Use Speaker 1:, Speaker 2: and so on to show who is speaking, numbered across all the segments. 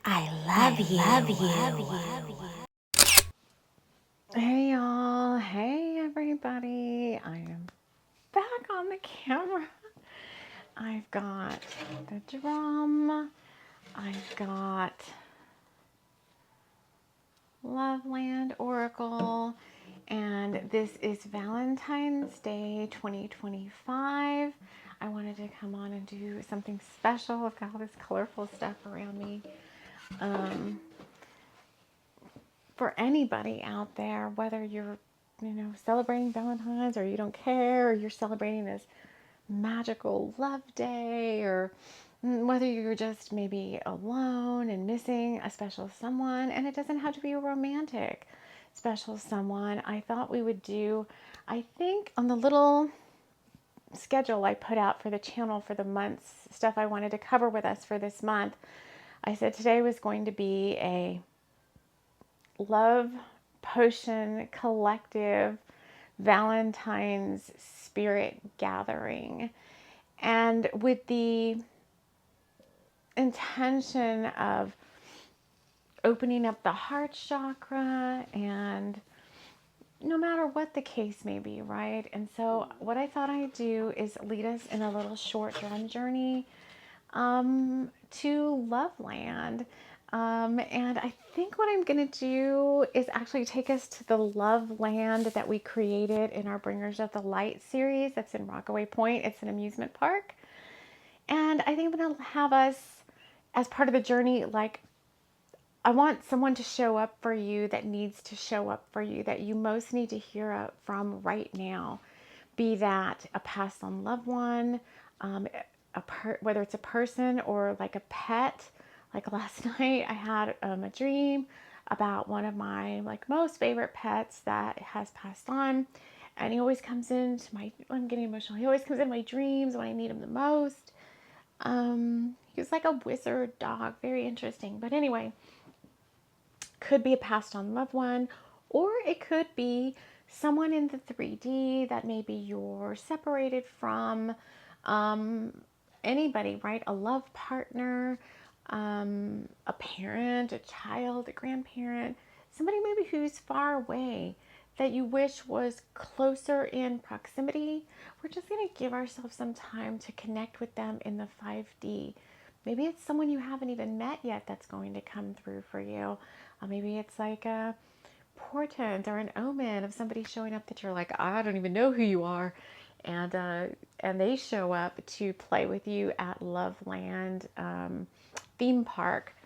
Speaker 1: I love you.
Speaker 2: Hey y'all, hey everybody. I am back on the camera. I've got the drum. I've got Loveland Oracle. And this is Valentine's Day 2025. I wanted to come on and do something special. I've got all this colorful stuff around me. For anybody out there, whether you're, celebrating Valentine's or you don't care, or you're celebrating this magical love day, or whether you're just maybe alone and missing a special someone, and it doesn't have to be a romantic special someone. I thought we would do, I think on the little schedule I put out for the channel for the month's stuff I wanted to cover with us for this month, I said today was going to be a love potion collective Valentine's spirit gathering, and with the intention of opening up the heart chakra, and no matter what the case may be, right? And so what I thought I'd do is lead us in a little short drum journey to Loveland. And I think what I'm going to do is actually take us to the Love Land that we created in our Bringers of the Light series that's in Rockaway Point. It's an amusement park. And I think I'm going to have us, as part of the journey, like, I want someone to show up for you that needs to show up for you, that you most need to hear from right now. Be that a passed on loved one, whether it's a person or like a pet. Like last night I had a dream about one of my most favorite pets that has passed on, and he always comes into I'm getting emotional, he always comes in my dreams when I need him the most. He was like a wizard dog, very interesting. But anyway, could be a passed on loved one, or it could be someone in the 3D that maybe you're separated from. Anybody, right? A love partner, a parent, a child, a grandparent, somebody maybe who's far away that you wish was closer in proximity. We're just going to give ourselves some time to connect with them in the 5D. Maybe it's someone you haven't even met yet that's going to come through for you. Maybe it's like a portent or an omen of somebody showing up that you're like, I don't even know who you are. And they show up to play with you at Loveland theme park.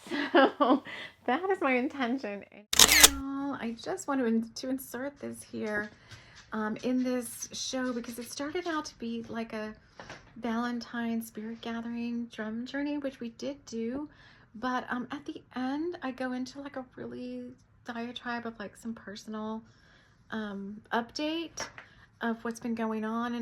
Speaker 2: So that is my intention. And I just want to insert this here in this show, because it started out to be like a Valentine spirit gathering drum journey, which we did do. But at the end, I go into like a really diatribe of like some personal update of what's been going on,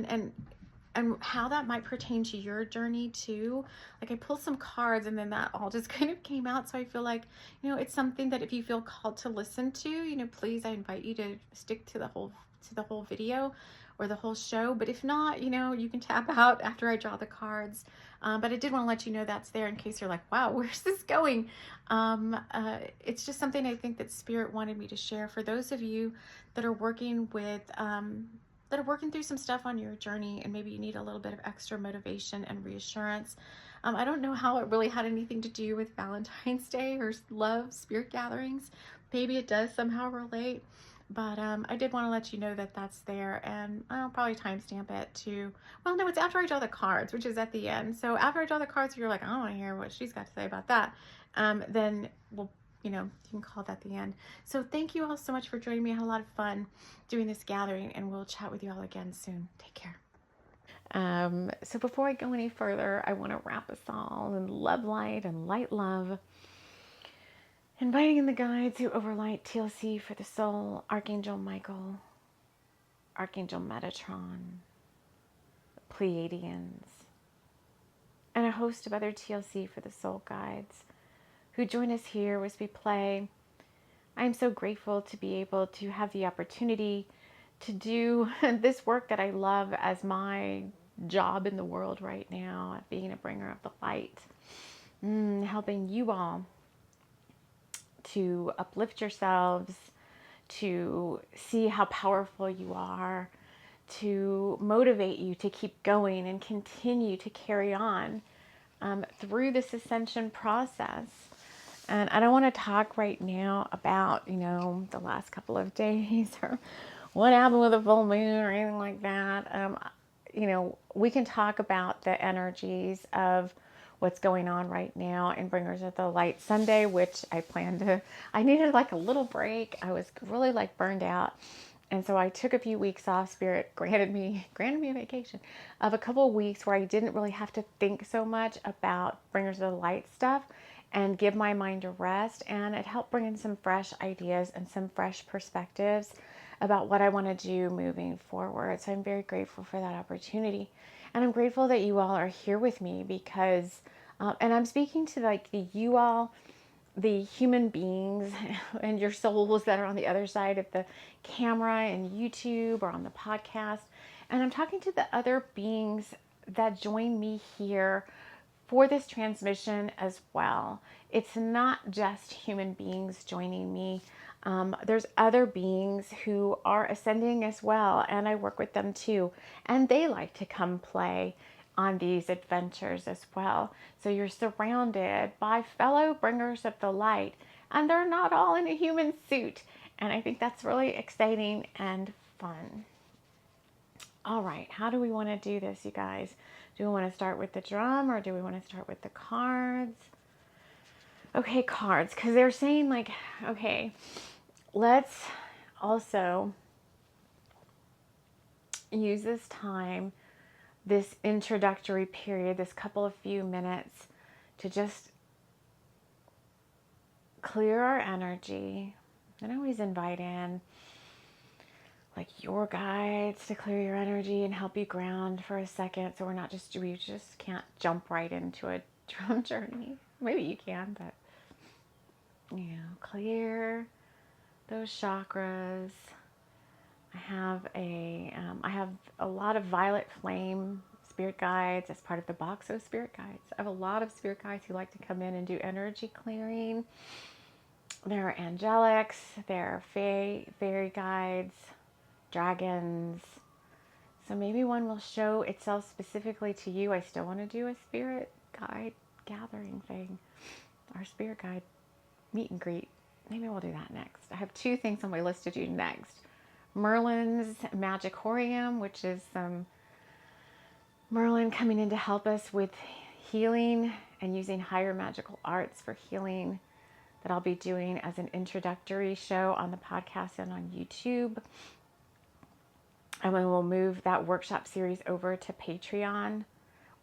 Speaker 2: and how that might pertain to your journey too. Like I pulled some cards, and then that all just kind of came out. So I feel like, it's something that if you feel called to listen to, please, I invite you to stick to the whole video or the whole show. But if not, you can tap out after I draw the cards. But I did want to let you know that's there in case you're like, wow, where's this going? It's just something I think that Spirit wanted me to share for those of you that are working with, that are working through some stuff on your journey, and maybe you need a little bit of extra motivation and reassurance. I don't know how it really had anything to do with Valentine's Day or love spirit gatherings. Maybe it does somehow relate. But I did want to let you know that that's there, and I'll probably timestamp it to, well, no, it's after I draw the cards, which is at the end. So after I draw the cards, if you're like, I don't want to hear what she's got to say about that, then we'll, you can call that the end. So thank you all so much for joining me. I had a lot of fun doing this gathering, and we'll chat with you all again soon. Take care. So before I go any further, I want to wrap us all in love light and light love. Inviting in the guides who overlight TLC for the soul, Archangel Michael, Archangel Metatron, Pleiadians, and a host of other TLC for the soul guides who join us here as we play. I am so grateful to be able to have the opportunity to do this work that I love as my job in the world right now, being a bringer of the light, helping you all to uplift yourselves, to see how powerful you are, to motivate you to keep going and continue to carry on through this ascension process. And I don't want to talk right now about, the last couple of days or what happened with the full moon or anything like that. We can talk about the energies of what's going on right now in Bringers of the Light Sunday, which I needed like a little break. I was really like burned out. And so I took a few weeks off. Spirit granted me a vacation of a couple of weeks where I didn't really have to think so much about Bringers of the Light stuff and give my mind a rest. And it helped bring in some fresh ideas and some fresh perspectives about what I want to do moving forward. So I'm very grateful for that opportunity. And I'm grateful that you all are here with me because, and I'm speaking to like you all, the human beings and your souls that are on the other side of the camera and YouTube or on the podcast. And I'm talking to the other beings that join me here for this transmission as well. It's not just human beings joining me. There's other beings who are ascending as well, and I work with them too. And they like to come play on these adventures as well. So you're surrounded by fellow bringers of the light, and they're not all in a human suit. And I think that's really exciting and fun. All right, how do we want to do this, you guys? Do we want to start with the drum or do we want to start with the cards? Okay, cards, because they're saying like, okay, let's also use this time, this introductory period, this couple of few minutes to just clear our energy. And always invite in like your guides to clear your energy and help you ground for a second. So we just can't jump right into a drum journey. Maybe you can, but clear those chakras. I have a lot of violet flame spirit guides as part of the box of spirit guides. I have a lot of spirit guides who like to come in and do energy clearing. There are angelics, there are fairy guides, dragons. So maybe one will show itself specifically to you. I still want to do a spirit guide gathering thing, our spirit guide meet and greet. Maybe we'll do that next. I have two things on my list to do next. Merlin's Magicorium, which is some Merlin coming in to help us with healing and using higher magical arts for healing, that I'll be doing as an introductory show on the podcast and on YouTube. And then we'll move that workshop series over to Patreon,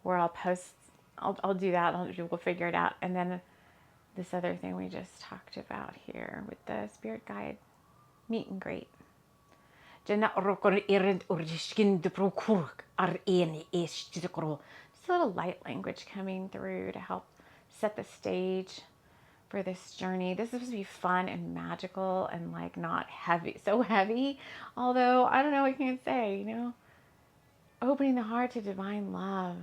Speaker 2: where I'll do that. We'll figure it out. And then this other thing we just talked about here with the spirit guide meet and greet. Just a little light language coming through to help set the stage for this journey. This is supposed to be fun and magical and like not so heavy. Although, I don't know what you can say, opening the heart to divine love.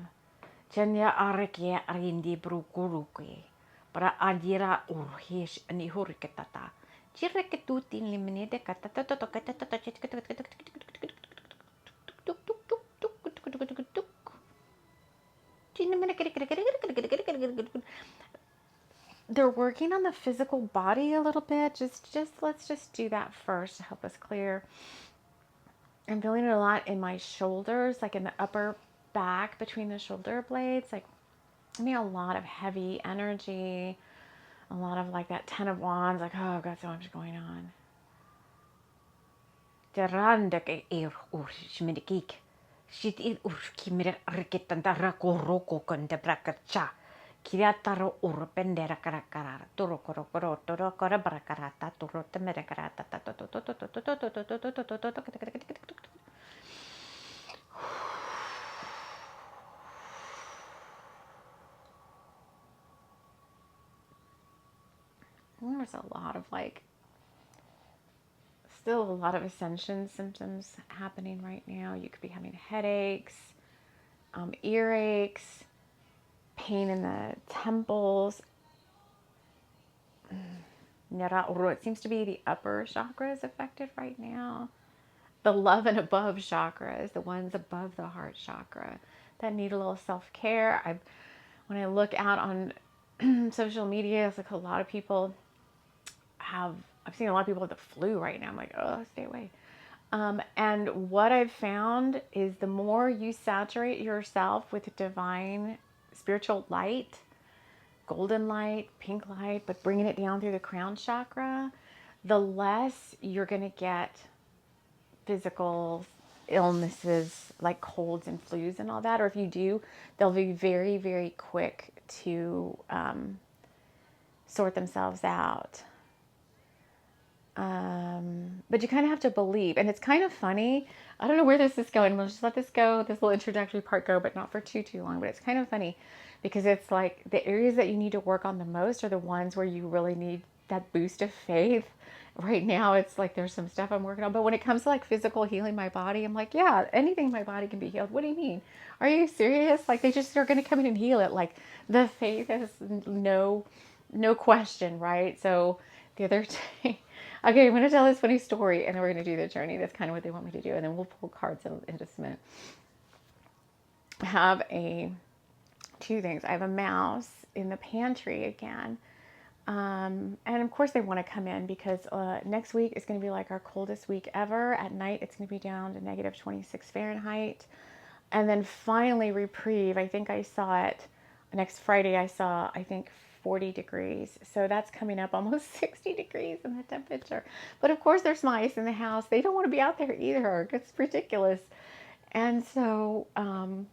Speaker 2: They're working on the physical body a little bit. Let's just do that first to help us clear. I'm feeling it a lot in my shoulders, like in the upper back between the shoulder blades. Like, I mean, a lot of heavy energy, a lot of like that 10 of Wands, like, oh, I've got so much going on. There's still a lot of ascension symptoms happening right now. You could be having headaches, earaches, pain in the temples, Nerauru. It seems to be the upper chakra is affected right now. The love and above chakras, the ones above the heart chakra that need a little self-care. When I look out on social media, it's like a lot of people I've seen a lot of people with the flu right now. I'm like, oh, stay away. And what I've found is the more you saturate yourself with divine spiritual light, golden light, pink light, but bringing it down through the crown chakra, the less you're going to get physical illnesses like colds and flus and all that. Or if you do, they'll be very, very quick to sort themselves out. But you kind of have to believe. And it's kind of funny. I don't know where this is going. We'll just let this go, this little introductory part go, but not for too long. But it's kind of funny because it's like the areas that you need to work on the most are the ones where you really need that boost of faith. Right now, it's like there's some stuff I'm working on. But when it comes to like physical healing my body, I'm like, yeah, anything in my body can be healed. What do you mean? Are you serious? Like they just are going to come in and heal it. Like the faith is no question, right? So the other day, okay, I'm going to tell this funny story and then we're going to do the journey. That's kind of what they want me to do. And then we'll pull cards in just a minute. I have two things. I have a mouse in the pantry again. And of course they want to come in because next week is going to be like our coldest week ever. At night, it's going to be down to negative 26 Fahrenheit. And then finally reprieve. I think I saw it next Friday. I think 40 degrees. So that's coming up almost 60 degrees in the temperature. But of course there's mice in the house. They don't want to be out there either. It's ridiculous. And so, and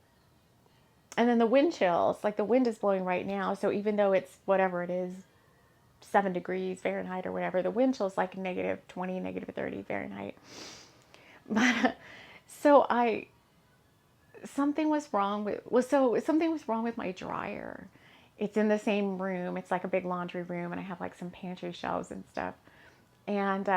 Speaker 2: then the wind chills, like the wind is blowing right now. So even though it's whatever it is, 7 degrees Fahrenheit or whatever, the wind chill is like negative 20, negative 30 Fahrenheit. But so something was wrong with my dryer. It's in the same room. It's like a big laundry room and I have like some pantry shelves and stuff. And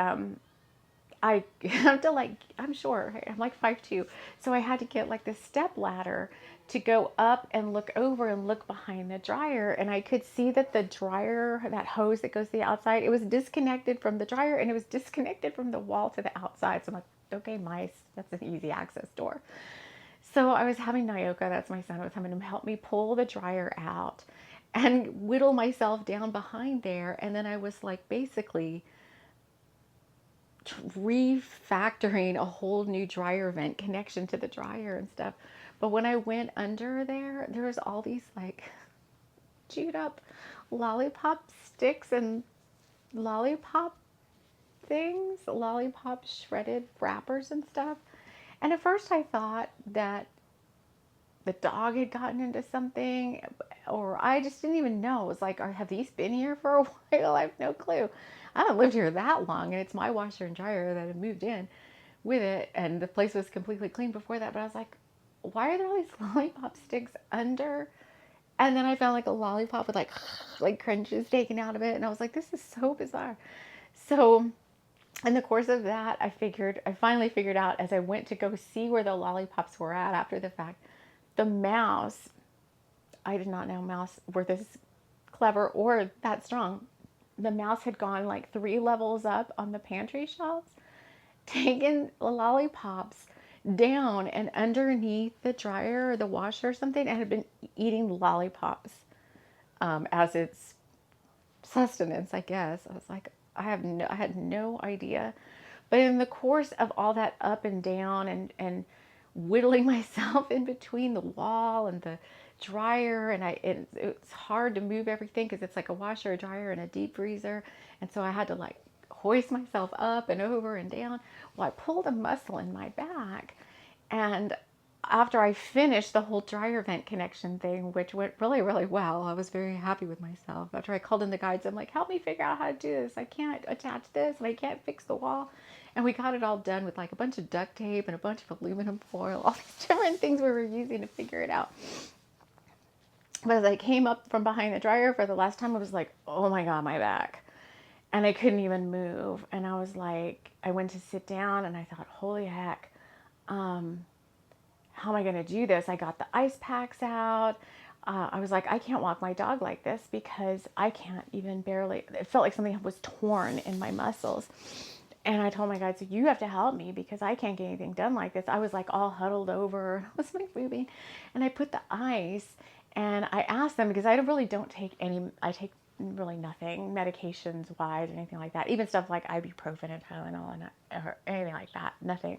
Speaker 2: I have to like, I'm short, I'm like 5'2". So I had to get like this step ladder to go up and look over and look behind the dryer. And I could see that the dryer, that hose that goes to the outside, it was disconnected from the dryer and it was disconnected from the wall to the outside. So I'm like, okay, mice, that's an easy access door. So I was having Nyoka, that's my son, was having him help me pull the dryer out and whittle myself down behind there. And then I was like basically refactoring a whole new dryer vent connection to the dryer and stuff. But when I went under there was all these like chewed up lollipop sticks and lollipop things, lollipop shredded wrappers and stuff. And at first I thought that the dog had gotten into something, or I just didn't even know. It was like, have these been here for a while? I have no clue. I haven't lived here that long, and it's my washer and dryer that had moved in with it, and the place was completely clean before that. But I was like, why are there all these lollipop sticks under? And then I found like a lollipop with like crunches taken out of it, and I was like, this is so bizarre. So in the course of that, I finally figured out as I went to go see where the lollipops were at after the fact, the mouse, I did not know mouse were this clever or that strong. The mouse had gone like 3 levels up on the pantry shelves, taken lollipops down and underneath the dryer or the washer or something, and had been eating lollipops as its sustenance, I guess. I was like, I had no idea. But in the course of all that up and down and whittling myself in between the wall and the dryer, and it's hard to move everything because it's like a washer, a dryer, and a deep freezer. And so I had to like hoist myself up and over and down. Well, I pulled a muscle in my back, and after I finished the whole dryer vent connection thing, which went really, really well, I was very happy with myself. After I called in the guides, I'm like, help me figure out how to do this. I can't attach this and I can't fix the wall. And we got it all done with like a bunch of duct tape and a bunch of aluminum foil, all these different things we were using to figure it out. But as I came up from behind the dryer for the last time, I was like, oh my God, my back. And I couldn't even move. And I was like, I went to sit down and I thought, holy heck, how am I going to do this? I got the ice packs out. I was like, I can't walk my dog like this because I can't even barely, it felt like something was torn in my muscles. And I told my guide, so you have to help me because I can't get anything done like this. I was like all huddled over with my moving. And I put the ice and I asked them, because I really don't take any, I take really nothing medications wise or anything like that. Even stuff like ibuprofen and Tylenol and or anything like that, nothing.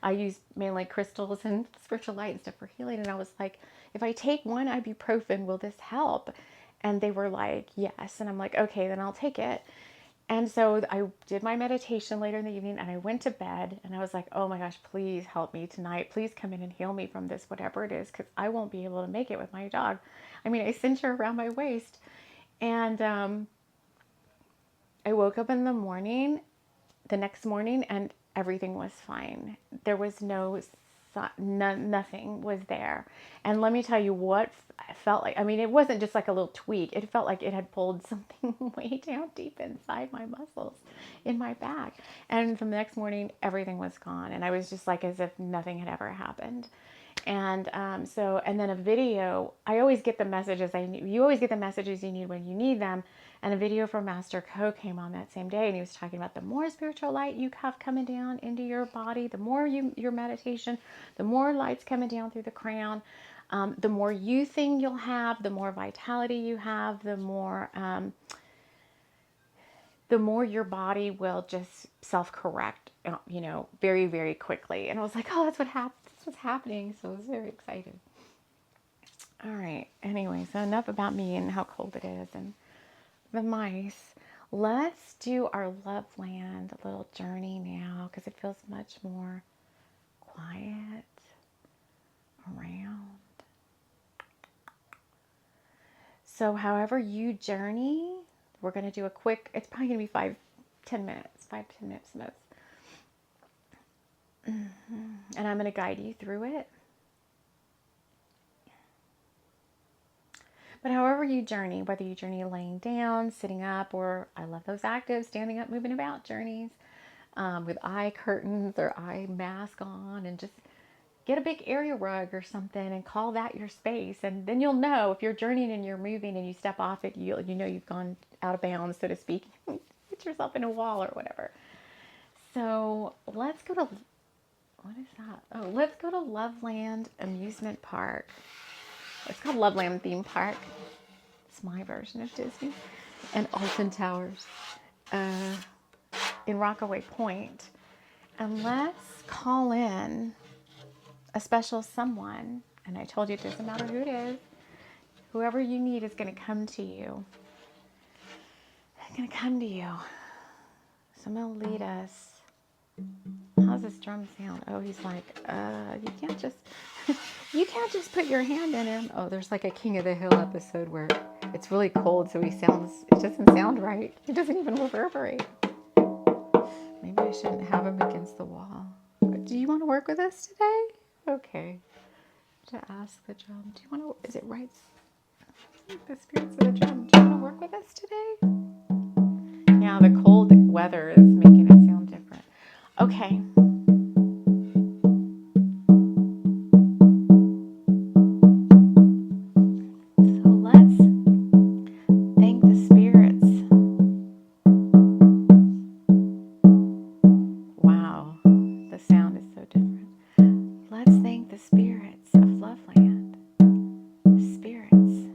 Speaker 2: I use mainly crystals and spiritual light and stuff for healing. And I was like, if I take one ibuprofen, will this help? And they were like, yes. And I'm like, okay, then I'll take it. And so I did my meditation later in the evening and I went to bed and I was like, oh my gosh, please help me tonight. Please come in and heal me from this, whatever it is, because I won't be able to make it with my dog. I mean, I cinch her around my waist. And I woke up in the morning, the next morning, and everything was fine. There was nothing was there. And let me tell you what I felt like. I mean, it wasn't just like a little tweak. It felt like it had pulled something way down deep inside my muscles in my back. And from the next morning, everything was gone. And I was just like as if nothing had ever happened. And and then a video, I always get the messages you always get the messages you need when you need them. And a video from Master Co came on that same day, and he was talking about the more spiritual light you have coming down into your body, the more your meditation, the more light's coming down through the crown, the more youthing you'll have, the more vitality you have, the more your body will just self-correct, very, very quickly. And I was like, oh, that's what's happening. So I was very excited. All right. Anyway, so enough about me and how cold it is and the mice. Let's do our love land, a little journey now, because it feels much more quiet around. So however you journey, we're going to do a quick, it's probably going to be 5-10 minutes most. And I'm going to guide you through it. But however you journey, whether you journey laying down, sitting up, or I love those active, standing up, moving about journeys, with eye curtains or eye mask on, and just get a big area rug or something and call that your space. And then you'll know if you're journeying and you're moving and you step off it, you know you've gone out of bounds, so to speak. Put yourself in a wall or whatever. So let's go to, what is that? Oh, let's go to Loveland Amusement Park. It's called Loveland Theme Park. It's my version of Disney. And Alton Towers in Rockaway Point. And let's call in a special someone. And I told you it doesn't matter who it is. Whoever you need is going to come to you. It's going to come to you. So I'm going to lead us. How's this drum sound? Oh, he's like, you can't just put your hand in him. Oh, there's like a King of the Hill episode where it's really cold, so it doesn't sound right. It doesn't even reverberate. Maybe I shouldn't have him against the wall. Do you want to work with us today? Okay. To ask the drum, is it right? The spirits of the drum, do you want to work with us today? Yeah, the cold weather is making it sound different. Okay. So let's thank the spirits. Wow, the sound is so different. Let's thank the spirits of Loveland. Spirits.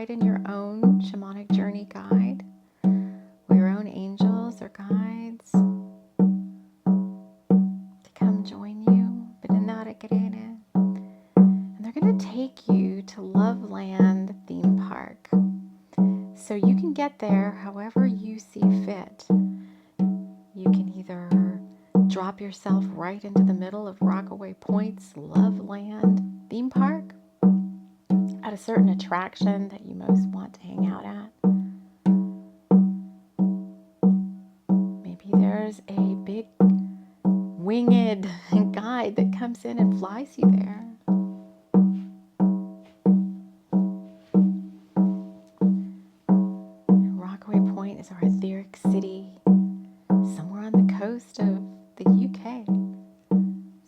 Speaker 2: write in your own shamanic journey guide, or your own angels or guides to come join you. And they're going to take you to Loveland Theme Park. So you can get there however you see fit. You can either drop yourself right into the middle of Rockaway Point's Loveland Theme Park at a certain attraction that you most want to hang out at. Maybe there's a big winged guide that comes in and flies you there. Rockaway Point is our etheric city, somewhere on the coast of the UK,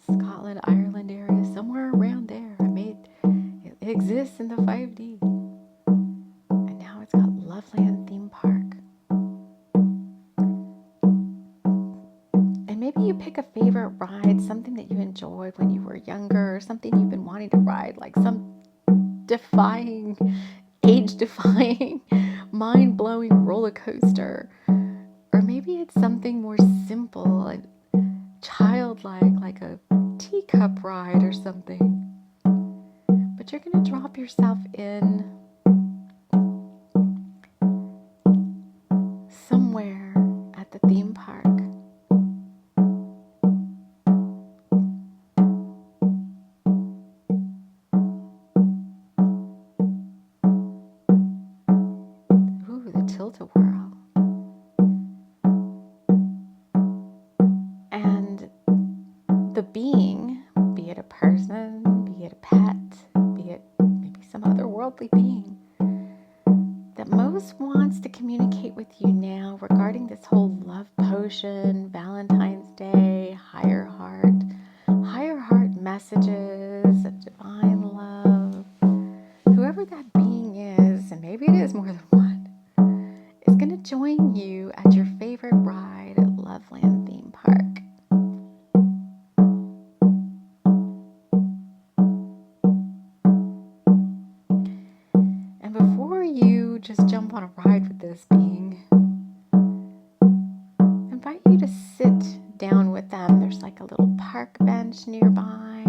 Speaker 2: Scotland, Ireland area, somewhere around there. It exists in the 5D. And now it's got Loveland Theme Park. And maybe you pick a favorite ride, something that you enjoyed when you were younger, something you've been wanting to ride, like some age-defying, mind-blowing roller coaster. Or maybe it's something more simple and childlike, like a teacup ride or something. But you're going to drop yourself in somewhere at the theme park. Ooh, the tilt-a-whirl. And the being, be it a person, be it a pet, be it maybe some other worldly being, that most wants to communicate with you now regarding this whole love potion, Valentine's Day, higher heart messages of divine love. Whoever that being is, and maybe it is more than one, is going to join you at your favorite ride at Loveland Theme Park. And before you just jump on a ride with this being, I invite you to sit down with them. There's like a little park bench nearby.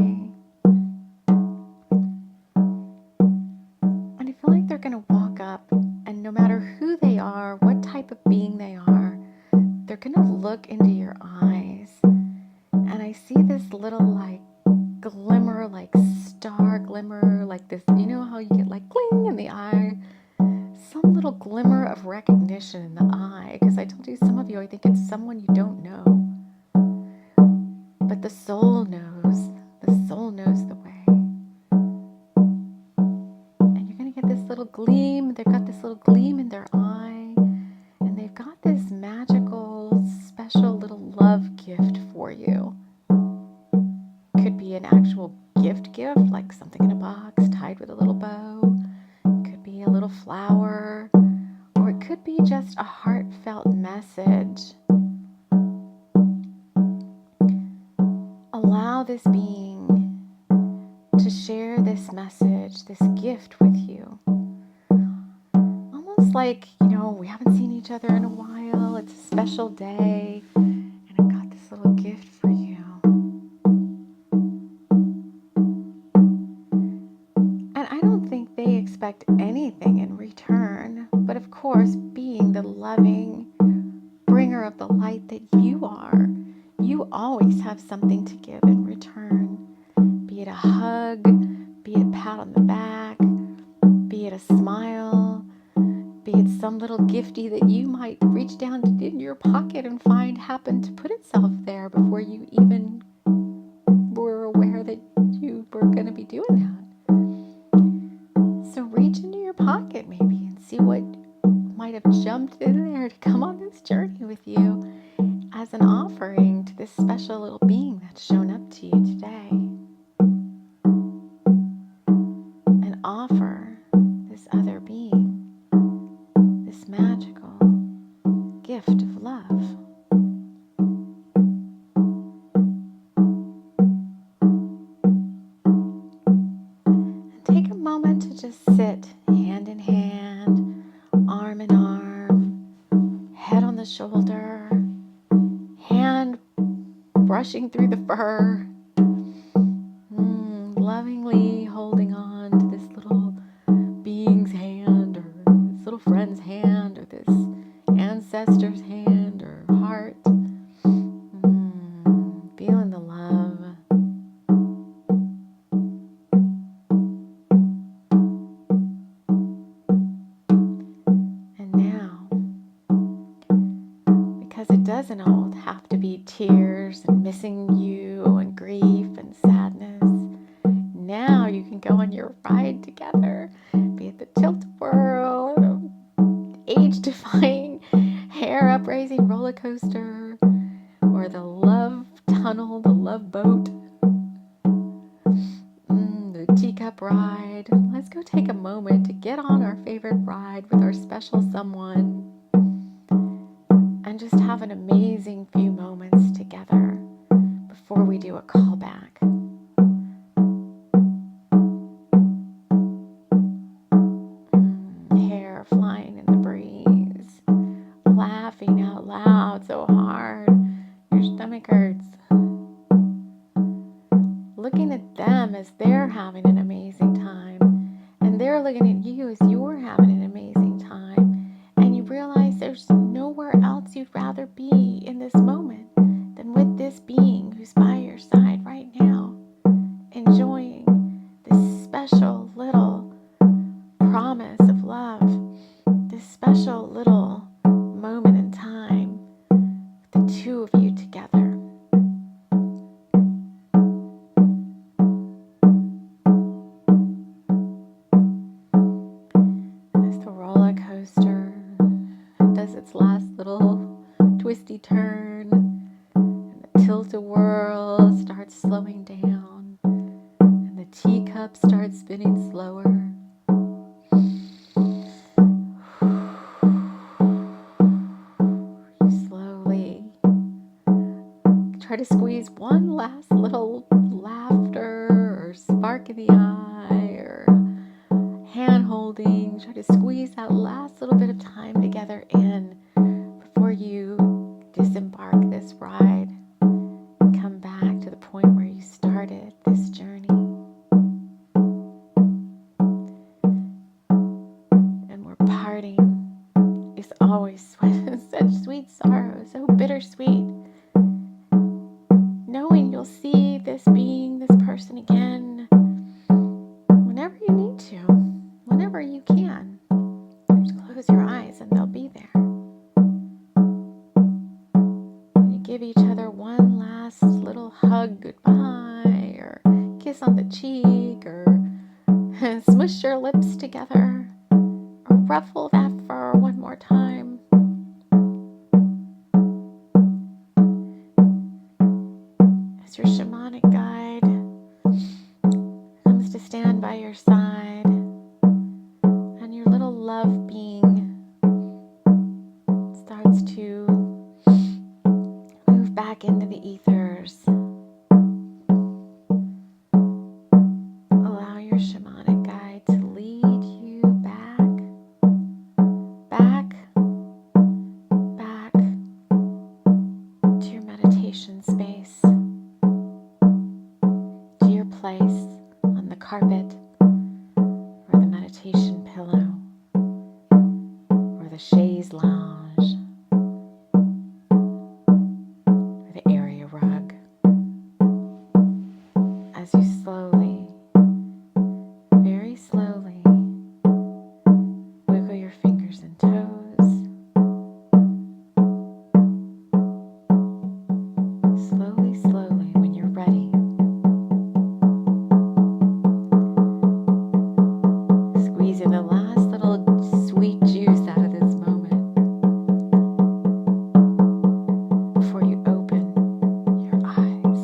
Speaker 2: And I feel like they're going to walk up, and no matter who they are, what type of being they are, they're going to look into your eyes. And I see this little like glimmer, like star glimmer, like this, you know how you get like gling in the eye? Some little glimmer of recognition in the eye. Because I told you, some of you, I think it's someone you don't know. But the soul knows. The soul knows the way. And you're going to get this little gleam. They've got this little gleam in their eye. And they've got this magical, special little love gift for you. Could be an actual gift, like something in a box tied with a little bow. It could be a little flower. Or it could be just a heartfelt message. Allow this being to share this message, this gift with you. Almost like, we haven't seen each other in a while. It's a special day, and I've got this little gift for you. And I don't think they expect anything in return, but of course, being the loving bringer of the light that you are, you always have something to give in return. Be it a hug, be it a pat on the back, be it a smile, be it some little gifty that you might reach down in your pocket and find happened to put itself there before you even were aware that you were going to be doing that. So reach into your pocket maybe and see what might have jumped in there to come on this journey with you as an offering to this special little being that's shown up to you today. And offer this other being this magical gift of love. And take a moment to just sit hand in hand the shoulder, hand brushing through the fur, lovingly holding on to this little being's hand, or this little friend's hand, or this ancestor's hand or heart. Feeling the love. And now, because it doesn't all have to be tears and missing you and grief and sadness, now you can go on your ride together, be it the tilt-a-whirl, age-defying, hair-upraising roller coaster, or the love tunnel, the love boat, the teacup ride. Let's go take a moment to get on our favorite ride with our special someone and just have an amazing few moments together before we do a callback. Hair flying in the breeze, laughing out loud so hard your stomach hurts. Looking at them as they're having an amazing time, and they're looking at you as you're having an amazing time, and you realize there's nowhere else you'd rather be in this moment than with this being who's by your side right now, enjoying this special little promise of love, this special little moment in time, the two of you together. As the roller coaster does its last little twisty turn, and the tilt-a-whirl starts slowing down, and the teacup starts spinning slower. You slowly try to squeeze one last little laughter or spark in the eye or hand holding. Try to squeeze that last little bit of time together in before you disembark this ride and come back to the point where you started this journey. And we're parting. It's always such sweet sorrow, so bittersweet. Knowing you'll see this being, this person again, whenever you need to, whenever you can. Just close your eyes and they'll be there. And you give each other one last little hug goodbye, or kiss on the cheek, or smush your lips together, or ruffle that fur one more time. As your shamanic guide comes to stand by your side, and your little love being starts to move back into the ethers. Allow your shamanic guide to lead you back to your meditation space, to your place on the carpet, or the meditation pillow, or the chaise lounge, or the area rug. As you slowly, very slowly, wiggle your fingers and toes. Slowly, slowly, when you're ready, squeezing the last little sweet juice out of this moment before you open your eyes.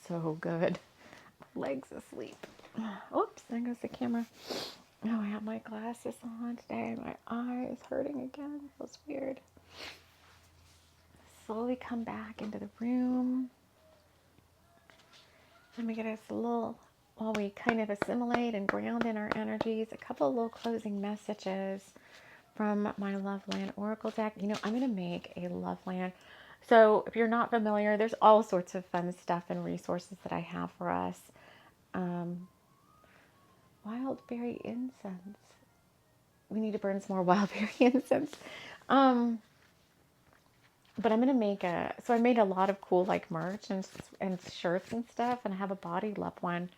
Speaker 2: So good. Legs asleep. Oops, there goes the camera. Oh, I have my glasses on today and my eye is hurting again. Feels weird. Slowly come back into the room. And we get us a little while we kind of assimilate and ground in our energies, a couple of little closing messages from my Loveland Oracle deck. You know, I'm going to make a Loveland. So if you're not familiar, there's all sorts of fun stuff and resources that I have for us. Wildberry incense. We need to burn some more wildberry incense. But I'm going to make so I made a lot of cool like merch and shirts and stuff, and I have a body love one.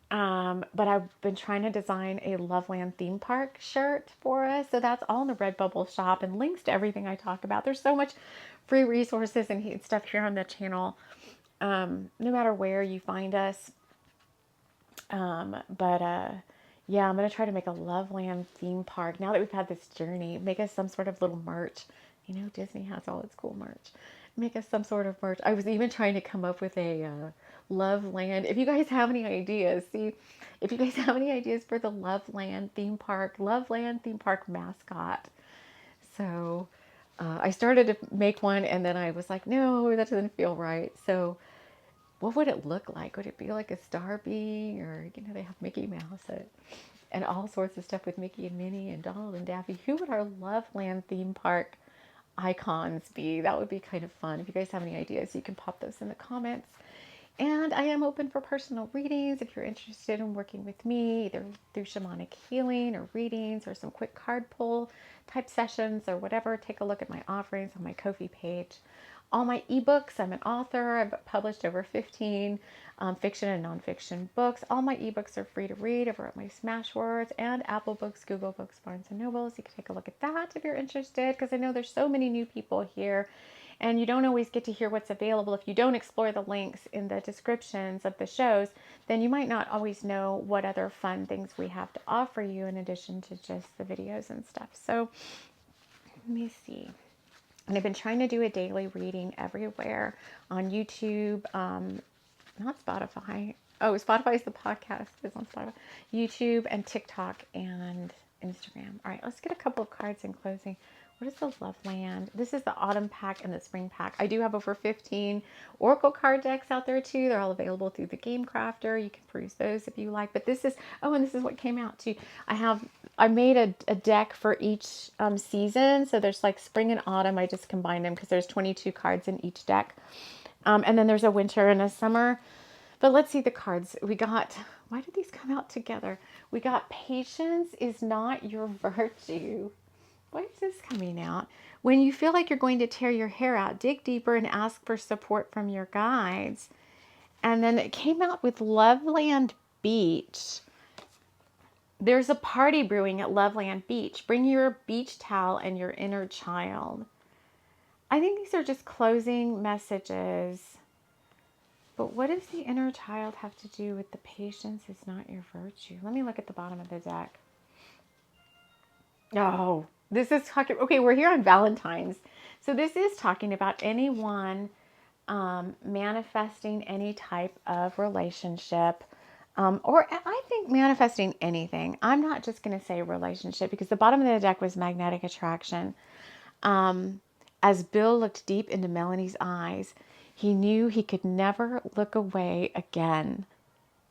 Speaker 2: But I've been trying to design a Loveland theme park shirt for us. So that's all in the Redbubble shop, and links to everything I talk about. There's so much free resources and stuff here on the channel, no matter where you find us. Yeah, I'm going to try to make a Loveland theme park. Now that we've had this journey, make us some sort of little merch. You know, Disney has all its cool merch. Make us some sort of merch. I was even trying to come up with a Loveland. If you guys have any ideas, if you guys have any ideas for the Loveland theme park mascot. So I started to make one, and then I was like, no, that doesn't feel right. So what would it look like? Would it be like a star being, or, you know, they have Mickey Mouse and all sorts of stuff with Mickey and Minnie and Donald and Daffy. Who would our Loveland theme park icons be? That would be kind of fun. If you guys have any ideas, you can pop those in the comments. And I am open for personal readings if you're interested in working with me, either through shamanic healing or readings or some quick card pull type sessions or whatever. Take a look at my offerings on my Ko-fi page. All my ebooks, I'm an author. I've published over 15 fiction and nonfiction books. All my ebooks are free to read over at my Smashwords and Apple Books, Google Books, Barnes & Noble. You can take a look at that if you're interested, because I know there's so many new people here. And you don't always get to hear what's available. If you don't explore the links in the descriptions of the shows, then you might not always know what other fun things we have to offer you in addition to just the videos and stuff. So let me see. And I've been trying to do a daily reading everywhere on YouTube, not Spotify. Oh, Spotify is the podcast. It's on Spotify, YouTube, and TikTok and Instagram. All right, let's get a couple of cards in closing. What is the Loveland? This is the autumn pack and the spring pack. I do have over 15 Oracle card decks out there too. They're all available through the Game Crafter. You can peruse those if you like. But this is, oh, and this is what came out too. I made a deck for each season. So there's like spring and autumn. I just combined them because there's 22 cards in each deck. And then there's a winter and a summer. But let's see the cards. We got, why did these come out together? We got patience is not your virtue. Why is this coming out? When you feel like you're going to tear your hair out, dig deeper and ask for support from your guides. And then it came out with Loveland Beach. There's a party brewing at Loveland Beach. Bring your beach towel and your inner child. I think these are just closing messages. But what does the inner child have to do with the patience is not your virtue? Let me look at the bottom of the deck. Oh, this is talking, okay, we're here on Valentine's. So this is talking about anyone manifesting any type of relationship, or I think manifesting anything. I'm not just going to say relationship because the bottom of the deck was magnetic attraction. As Bill looked deep into Melanie's eyes, he knew he could never look away again.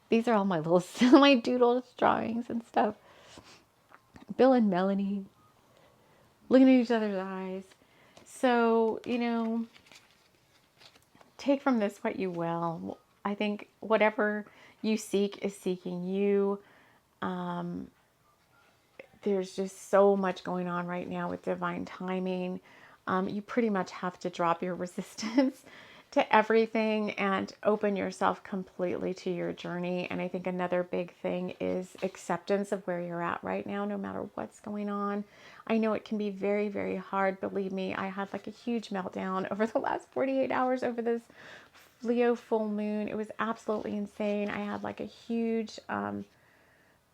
Speaker 2: These are all my little my doodle drawings and stuff. Bill and Melanie looking at each other's eyes. So, you know, take from this what you will. I think whatever you seek is seeking you. There's just so much going on right now with divine timing. You pretty much have to drop your resistance to everything and open yourself completely to your journey. And I think another big thing is acceptance of where you're at right now, no matter what's going on. I know it can be very, very hard. Believe me, I had like a huge meltdown over the last 48 hours over this Leo full moon. It was absolutely insane. I had like a huge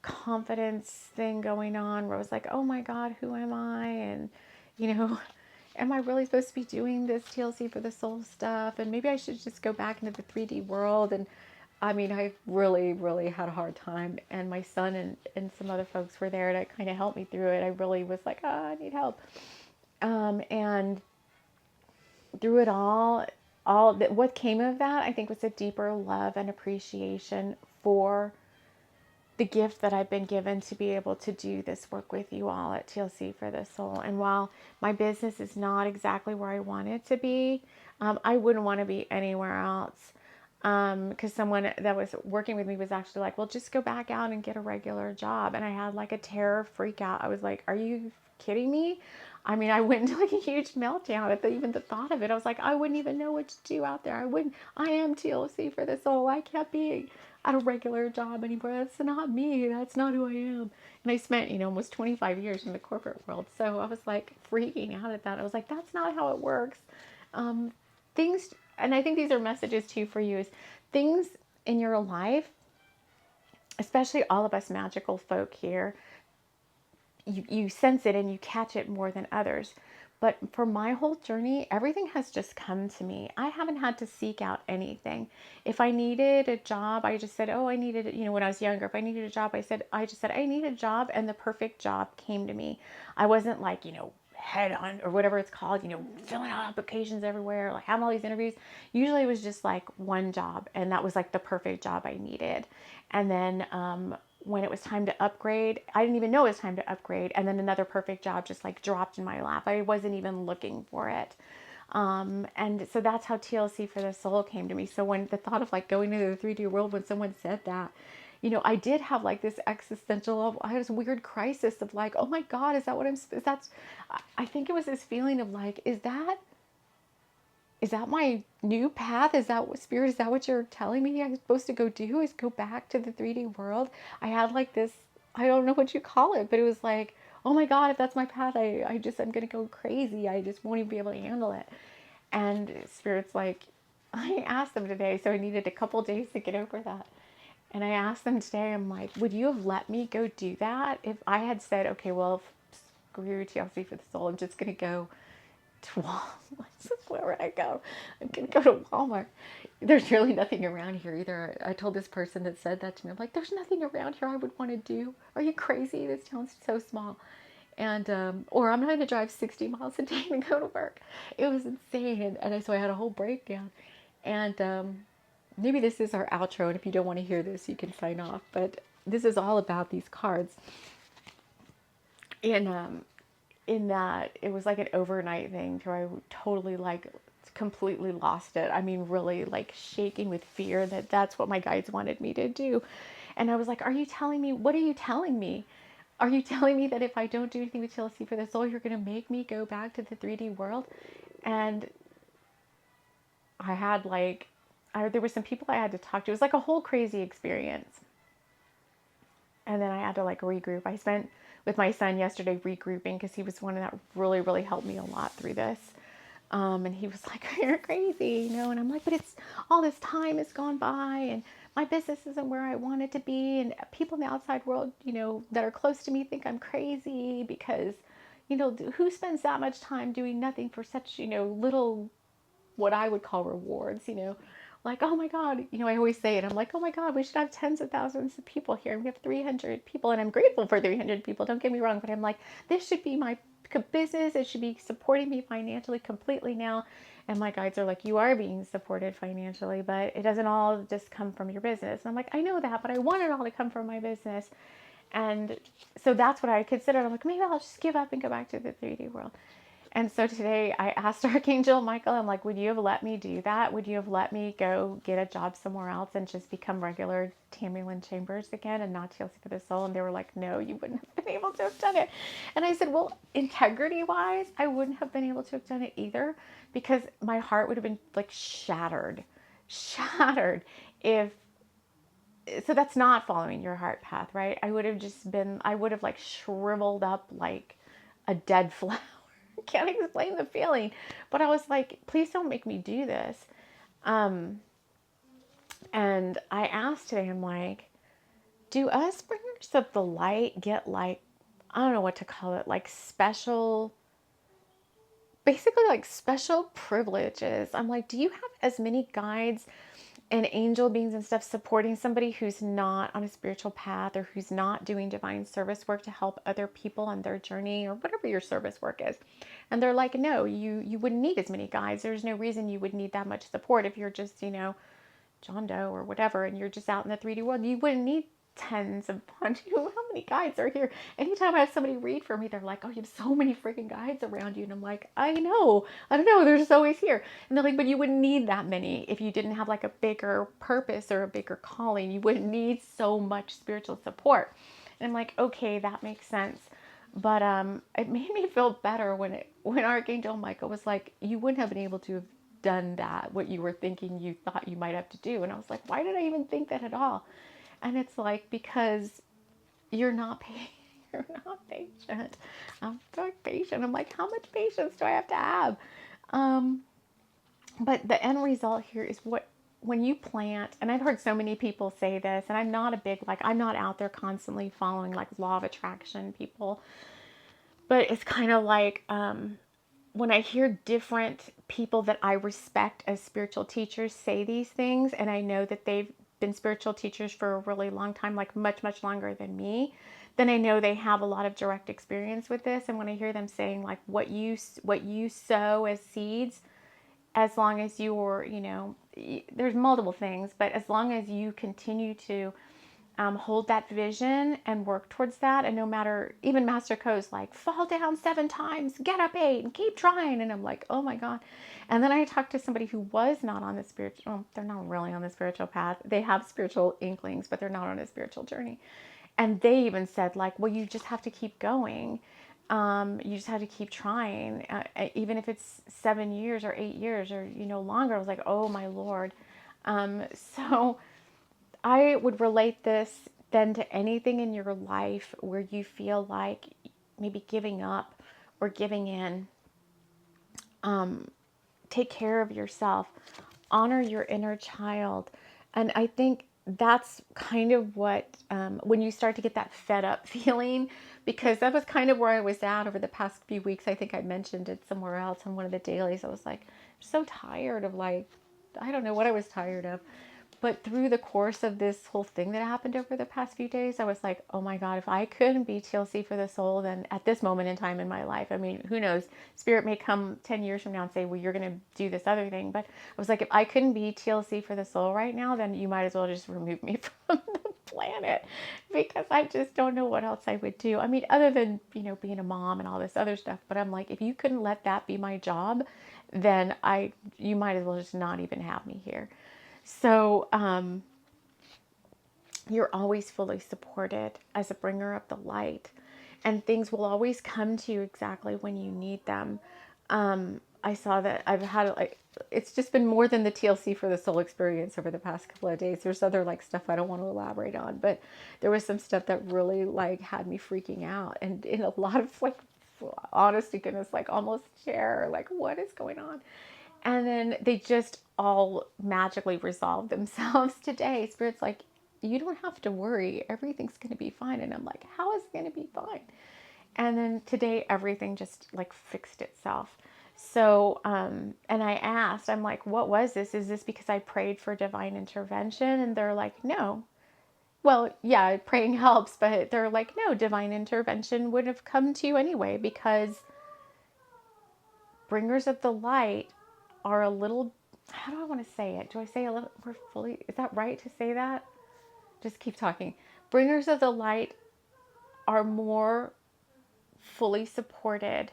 Speaker 2: confidence thing going on where I was like, oh my God, who am I? And, you know, am I really supposed to be doing this TLC for the soul stuff? And maybe I should just go back into the 3D world. And I mean, I really, really had a hard time. And my son and some other folks were there to kind of help me through it. I really was like, oh, I need help. And through it all what came of that, I think, was a deeper love and appreciation for the gift that I've been given to be able to do this work with you all at TLC for the Soul. And while my business is not exactly where I want it to be, I wouldn't want to be anywhere else. Because someone that was working with me was actually like, well, just go back out and get a regular job. And I had like a terror freak out. I was like, are you kidding me? I mean, I went into like a huge meltdown at even the thought of it. I was like, I wouldn't even know what to do out there. I am TLC for the Soul. I can't be at a regular job anymore. That's not me. That's not who I am. And I spent, almost 25 years in the corporate world. So I was like freaking out at that. I was like, that's not how it works. Things, and I think these are messages too for you, is things in your life, especially all of us magical folk here, you sense it and you catch it more than others. But for my whole journey, everything has just come to me. I haven't had to seek out anything. If I needed a job, I just said, oh, I needed it. When I was younger, if I needed a job, I just said, I need a job. And the perfect job came to me. I wasn't like, head on or whatever it's called, filling out applications everywhere, like having all these interviews. Usually it was just like one job. And that was like the perfect job I needed. And then, when it was time to upgrade, I didn't even know it was time to upgrade. And then another perfect job just like dropped in my lap. I wasn't even looking for it. And so that's how TLC for the Soul came to me. So when the thought of like going into the 3D world, when someone said that, I did have like this existential, I had this weird crisis of like, oh my God, is that what I think it was this feeling of like, is that my new path? Is that what, Spirit, is that what you're telling me I'm supposed to go do, is go back to the 3D world? I had like this, I don't know what you call it, but it was like, oh my God, if that's my path, I'm going to go crazy. I just won't even be able to handle it. And Spirit's like, I asked them today, so I needed a couple days to get over that. And I asked them today, I'm like, would you have let me go do that? If I had said, okay, well, screw TLC for the Soul, I'm just going to go to Walmart. Where would I go? I'm going to go to Walmart. There's really nothing around here either. I told this person that said that to me, I'm like, there's nothing around here I would want to do. Are you crazy? This town's so small. And, or I'm not going to drive 60 miles a day to go to work. It was insane. And so I had a whole breakdown. And maybe this is our outro. And if you don't want to hear this, you can sign off. But this is all about these cards. And, in that it was like an overnight thing where I totally like completely lost it. I mean, really like shaking with fear that that's what my guides wanted me to do. And I was like, what are you telling me? Are you telling me that if I don't do anything with TLC for the Soul, you're going to make me go back to the 3D world? And I had like, there were some people I had to talk to. It was like a whole crazy experience. And then I had to like regroup. I spent with my son yesterday regrouping because he was one that really, really helped me a lot through this. And he was like, you're crazy, and I'm like, but it's all this time has gone by and my business isn't where I want it to be. And people in the outside world, that are close to me think I'm crazy because, who spends that much time doing nothing for such, little, what I would call rewards, like, oh my God, I always say it. I'm like, oh my God, we should have tens of thousands of people here. And we have 300 people and I'm grateful for 300 people. Don't get me wrong. But I'm like, this should be my business. It should be supporting me financially completely now. And my guides are like, you are being supported financially, but it doesn't all just come from your business. And I'm like, I know that, but I want it all to come from my business. And so that's what I considered. I'm like, maybe I'll just give up and go back to the 3D world. And so today I asked Archangel Michael, I'm like, would you have let me do that? Would you have let me go get a job somewhere else and just become regular TAMI Chambers again and not TLC for the Soul? And they were like, no, you wouldn't have been able to have done it. And I said, well, integrity-wise, I wouldn't have been able to have done it either because my heart would have been like shattered if, so that's not following your heart path, right? I would have like shriveled up like a dead flower. Can't explain the feeling, but I was like, please don't make me do this. And I asked today, I'm like, do us bringers of the light get like, I don't know what to call it, like special, basically like special privileges? I'm like, do you have as many guides and angel beings and stuff supporting somebody who's not on a spiritual path or who's not doing divine service work to help other people on their journey or whatever your service work is? And they're like, no, you wouldn't need as many guides. There's no reason you would need that much support if you're just, John Doe or whatever, and you're just out in the 3D world, you wouldn't need tens of hundreds. How many guides are here? Anytime I have somebody read for me, they're like, oh, you have so many freaking guides around you. And I'm like, I know, they're just always here. And they're like, but you wouldn't need that many if you didn't have like a bigger purpose or a bigger calling. You wouldn't need so much spiritual support. And I'm like, okay, that makes sense. But it made me feel better when Archangel Michael was like, you wouldn't have been able to have done that, what you were thinking you thought you might have to do. And I was like, why did I even think that at all? And it's like, because you're not you're not patient. I'm so patient. I'm like, how much patience do I have to have? But the end result here is when you plant, and I've heard so many people say this, and I'm not a big, like, I'm not out there constantly following like law of attraction people, but it's kind of like, when I hear different people that I respect as spiritual teachers say these things, and I know that they've been spiritual teachers for a really long time, like much, much longer than me, then I know they have a lot of direct experience with this. And when I hear them saying like what you sow as seeds, as long as you're, there's multiple things, but as long as you continue to hold that vision and work towards that. And no matter, even Master Ko's like, fall down 7 times, get up 8, and keep trying. And I'm like, oh my God. And then I talked to somebody who was not on the spiritual, well, they're not really on the spiritual path. They have spiritual inklings, but they're not on a spiritual journey. And they even said like, well, you just have to keep going. You just have to keep trying. Even if it's 7 years or 8 years or, longer. I was like, oh my Lord. So I would relate this then to anything in your life where you feel like maybe giving up or giving in. Take care of yourself. Honor your inner child. And I think that's kind of what, when you start to get that fed up feeling, because that was kind of where I was at over the past few weeks. I think I mentioned it somewhere else on one of the dailies. I was like, I'm so tired of like, I don't know what I was tired of. But through the course of this whole thing that happened over the past few days, I was like, oh my God, if I couldn't be TLC for the soul, then at this moment in time in my life, I mean, who knows? Spirit may come 10 years from now and say, well, you're going to do this other thing. But I was like, if I couldn't be TLC for the soul right now, then you might as well just remove me from the planet, because I just don't know what else I would do. I mean, other than, being a mom and all this other stuff. But I'm like, if you couldn't let that be my job, then you might as well just not even have me here. So you're always fully supported as a bringer of the light, and things will always come to you exactly when you need them. I saw that I've had it's just been more than the TLC for the soul experience over the past couple of days. There's other stuff I don't want to elaborate on, but there was some stuff that really had me freaking out, and in a lot of honest to goodness, almost terror, what is going on? And then they just all magically resolve themselves today. Spirit's like, you don't have to worry. Everything's going to be fine. And I'm like, how is it going to be fine? And then today, everything just fixed itself. So, and I asked, I'm like, what was this? Is this because I prayed for divine intervention? And they're like, no. Well, yeah, praying helps, but they're like, no, divine intervention would have come to you anyway, because bringers of the light are a little, how do I want to say it? Do I say a little more fully? Is that right to say that? Just keep talking. Bringers of the light are more fully supported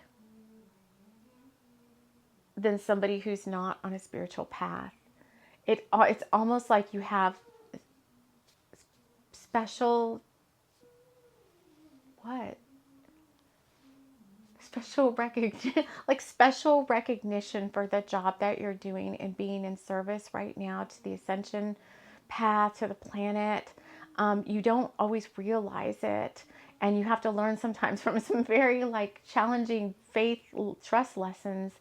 Speaker 2: than somebody who's not on a spiritual path. It's almost like you have special, what? Special recognition, special recognition for the job that you're doing and being in service right now to the ascension path, to the planet. You don't always realize it, and you have to learn sometimes from some very challenging faith trust lessons.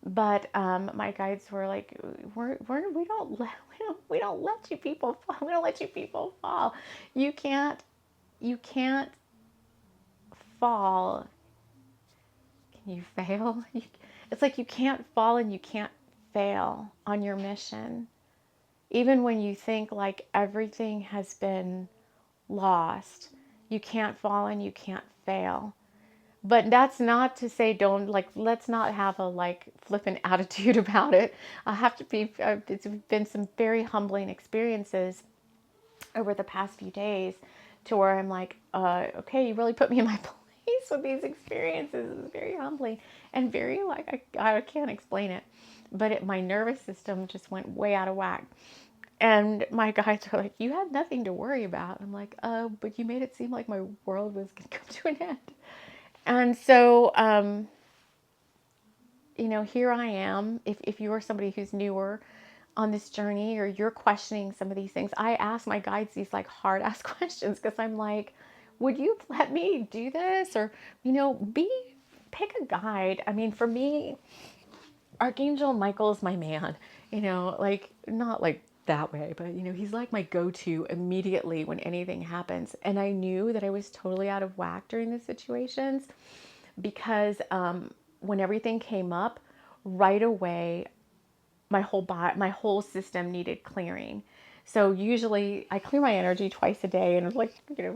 Speaker 2: But my guides were like, we don't let you people fall. We don't let you people fall. You can't fall. You fail. It's like you can't fall and you can't fail on your mission. Even when you think everything has been lost, you can't fall and you can't fail.
Speaker 3: But that's not to say don't, like, let's not have a like flippant attitude about it. I have to be, it's been some very humbling experiences over the past few days to where I'm like, okay, you really put me in my place with these experiences. It's very humbling and very like, I can't explain it, but my nervous system just went way out of whack. And my guides are like, you had nothing to worry about. I'm like, but you made it seem like my world was going to come to an end. And so, here I am. If you are somebody who's newer on this journey or you're questioning some of these things, I ask my guides these like hard ass questions because I'm like, would you let me do this? Or, pick a guide. I mean, for me, Archangel Michael is my man, like not like that way, but he's like my go-to immediately when anything happens. And I knew that I was totally out of whack during the situations because when everything came up right away, my whole body, my whole system needed clearing. So usually I clear my energy twice a day and like,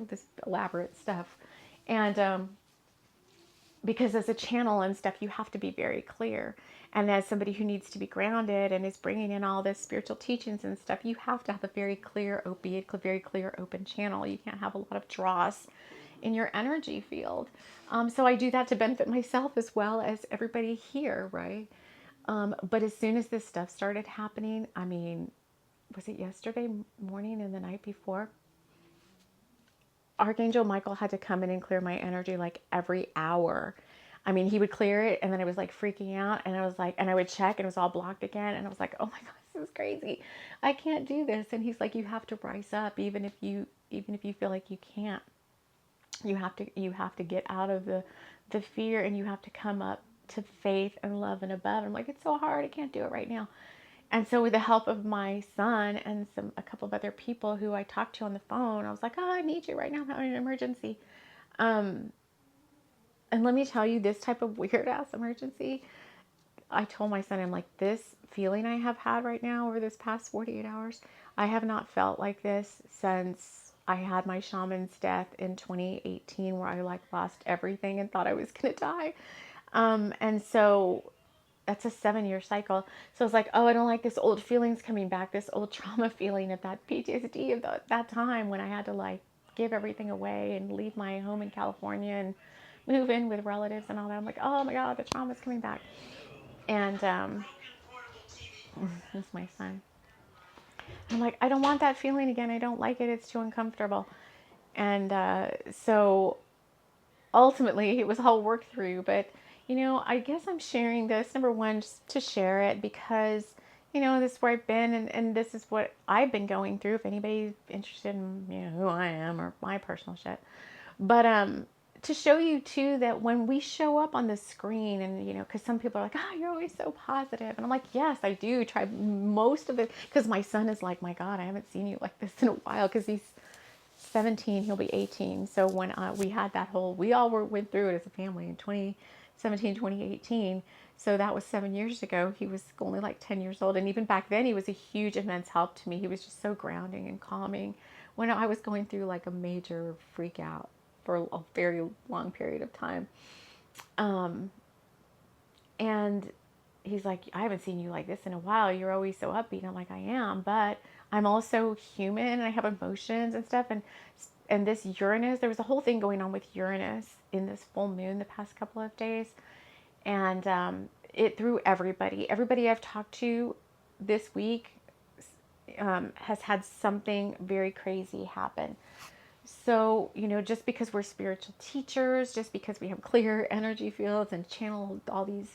Speaker 3: this elaborate stuff. And because as a channel and stuff, you have to be very clear. And as somebody who needs to be grounded and is bringing in all this spiritual teachings and stuff, you have to have a very clear, very clear, open channel. You can't have a lot of dross in your energy field. So I do that to benefit myself as well as everybody here, right? But as soon as this stuff started happening, I mean, was it yesterday morning and the night before? Archangel Michael had to come in and clear my energy like every hour. I mean, he would clear it and then I was like freaking out and I was like, and I would check and it was all blocked again. And I was like, oh my God, this is crazy. I can't do this. And he's like, you have to rise up even if you feel like you can't. You have to get out of the fear and you have to come up to faith and love and above. I'm like, it's so hard. I can't do it right now. And so with the help of my son and a couple of other people who I talked to on the phone, I was like, oh, I need you right now. I'm having an emergency. And let me tell you, this type of weird ass emergency, I told my son, I'm like, this feeling I have had right now over this past 48 hours, I have not felt like this since I had my shaman's death in 2018, where I like lost everything and thought I was going to die. And so that's a 7-year cycle. So it's like, oh, I don't like this old feelings coming back, this old trauma feeling of that PTSD of that time when I had to like give everything away and leave my home in California and move in with relatives and all that. I'm like, oh my God, the trauma's coming back. And that's my son. I'm like, I don't want that feeling again. I don't like it. It's too uncomfortable. And so ultimately it was all worked through. But, I guess I'm sharing this, number one, just to share it because, this is where I've been and this is what I've been going through. If anybody's interested in, who I am or my personal shit. But to show you too that when we show up on the screen and, because some people are like, oh, you're always so positive. And I'm like, yes, I do try most of it. Because my son is like, my God, I haven't seen you like this in a while because he's 17, he'll be 18. So when we had that we all went through it as a family in 2017, 2018. So that was 7 years ago. He was only like 10 years old. And even back then, he was a huge, immense help to me. He was just so grounding and calming when I was going through like a major freak out for a very long period of time. And he's like, I haven't seen you like this in a while. You're always so upbeat. I'm like, I am, but I'm also human and I have emotions and stuff. And this Uranus, there was a whole thing going on with Uranus in this full moon the past couple of days. And it threw everybody. Everybody I've talked to this week has had something very crazy happen. So, just because we're spiritual teachers, just because we have clear energy fields and channel all these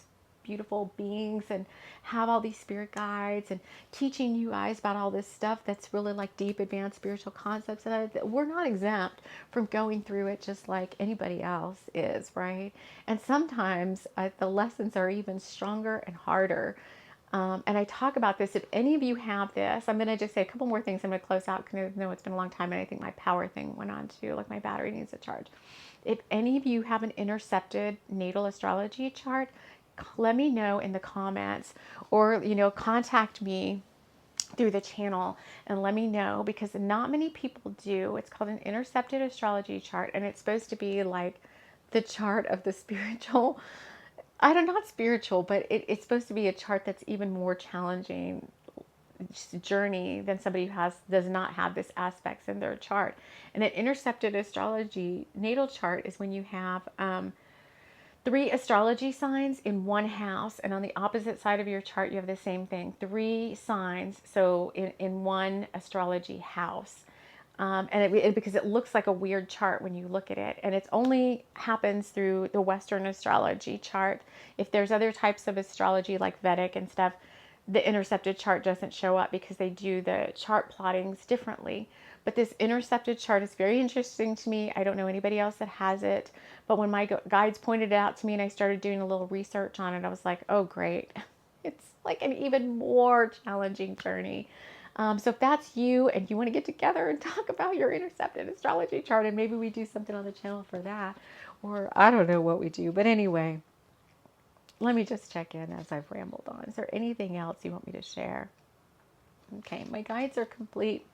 Speaker 3: beautiful beings and have all these spirit guides and teaching you guys about all this stuff that's really like deep advanced spiritual concepts, that we're not exempt from going through it just like anybody else is, right? And sometimes the lessons are even stronger and harder. And I talk about this. If any of you have this, I'm going to just say a couple more things. I'm going to close out because I know it's been a long time and I think my power thing went on too. Like my battery needs a charge. If any of you have an intercepted natal astrology chart, let me know in the comments or, contact me through the channel and let me know because not many people do. It's called an intercepted astrology chart and it's supposed to be like the chart of the spiritual, I don't know, not spiritual, but it's supposed to be a chart that's even more challenging journey than somebody who does not have this aspects in their chart. And an intercepted astrology natal chart is when you have 3 astrology signs in one house, and on the opposite side of your chart you have the same thing, 3 signs, so in one astrology house. Because it looks like a weird chart when you look at it, and it only happens through the Western astrology chart. If there's other types of astrology like Vedic and stuff, the intercepted chart doesn't show up because they do the chart plottings differently. But this intercepted chart is very interesting to me. I don't know anybody else that has it, but when my guides pointed it out to me and I started doing a little research on it, I was like, oh great, it's like an even more challenging journey. So if that's you and you want to get together and talk about your intercepted astrology chart, and maybe we do something on the channel for that, or I don't know what we do, but anyway, let me just check in as I've rambled on. Is there anything else you want me to share? Okay, my guides are complete.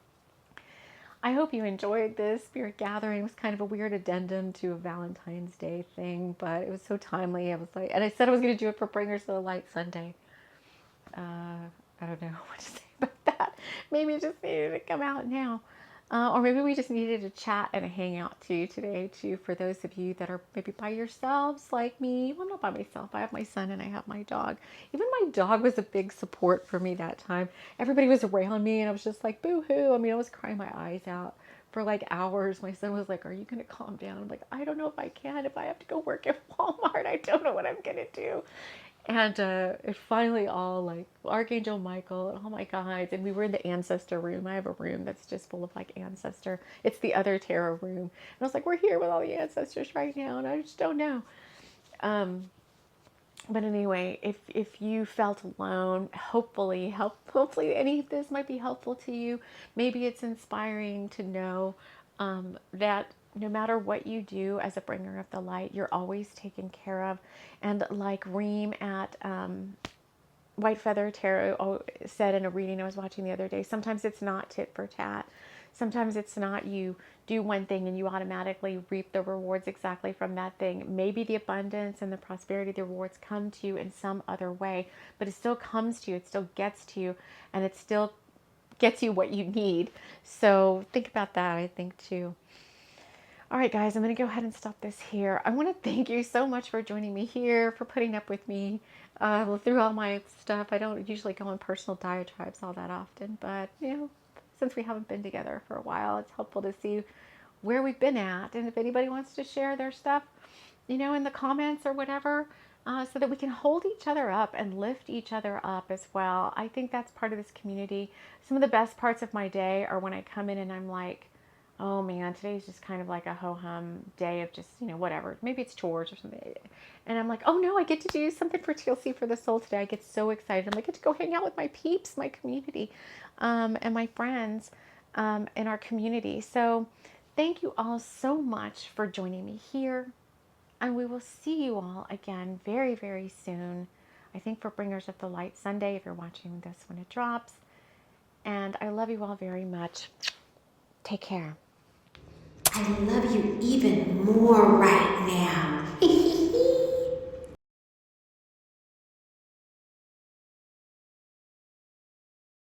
Speaker 3: I hope you enjoyed this spirit gathering. It was kind of a weird addendum to a Valentine's Day thing, but it was so timely. I was like, and I said I was going to do it for Bringers of the Light Sunday. I don't know what to say about that. Maybe it just needed to come out now. Or maybe we just needed a chat and a hangout too today too, for those of you that are maybe by yourselves like me. Well, I'm not by myself. I have my son and I have my dog. Even my dog was a big support for me that time. Everybody was around me and I was just like, boo-hoo. I mean, I was crying my eyes out for like hours. My son was like, are you going to calm down? I'm like, I don't know if I can. If I have to go work at Walmart, I don't know what I'm going to do. And it finally all like Archangel Michael and all my guides, and we were in the ancestor room. I have a room that's just full of like ancestor. It's the other tarot room. And I was like, we're here with all the ancestors right now, and I just don't know. But anyway, if you felt alone, hopefully any of this might be helpful to you. Maybe it's inspiring to know that no matter what you do as a bringer of the light, you're always taken care of. And like Reem at White Feather Tarot said in a reading I was watching the other day, sometimes it's not tit for tat. Sometimes it's not you do one thing and you automatically reap the rewards exactly from that thing. Maybe the abundance and the prosperity, the rewards come to you in some other way, but it still comes to you, it still gets to you, and it still gets you what you need. So think about that, I think, too. All right, guys, I'm going to go ahead and stop this here. I want to thank you so much for joining me here, for putting up with me through all my stuff. I don't usually go on personal diatribes all that often, but, you know, since we haven't been together for a while, it's helpful to see where we've been at. And if anybody wants to share their stuff, you know, in the comments or whatever, so that we can hold each other up and lift each other up as well. I think that's part of this community. Some of the best parts of my day are when I come in and I'm like, oh man, today's just kind of like a ho-hum day of just, you know, whatever. Maybe it's chores or something. And I'm like, oh no, I get to do something for TLC for the Soul today. I get so excited. I'm like, I get to go hang out with my peeps, my community, and my friends in our community. So thank you all so much for joining me here. And we will see you all again very, very soon. I think for Bringers of the Light Sunday, if you're watching this when it drops. And I love you all very much. Take care.
Speaker 1: I love you even more right now.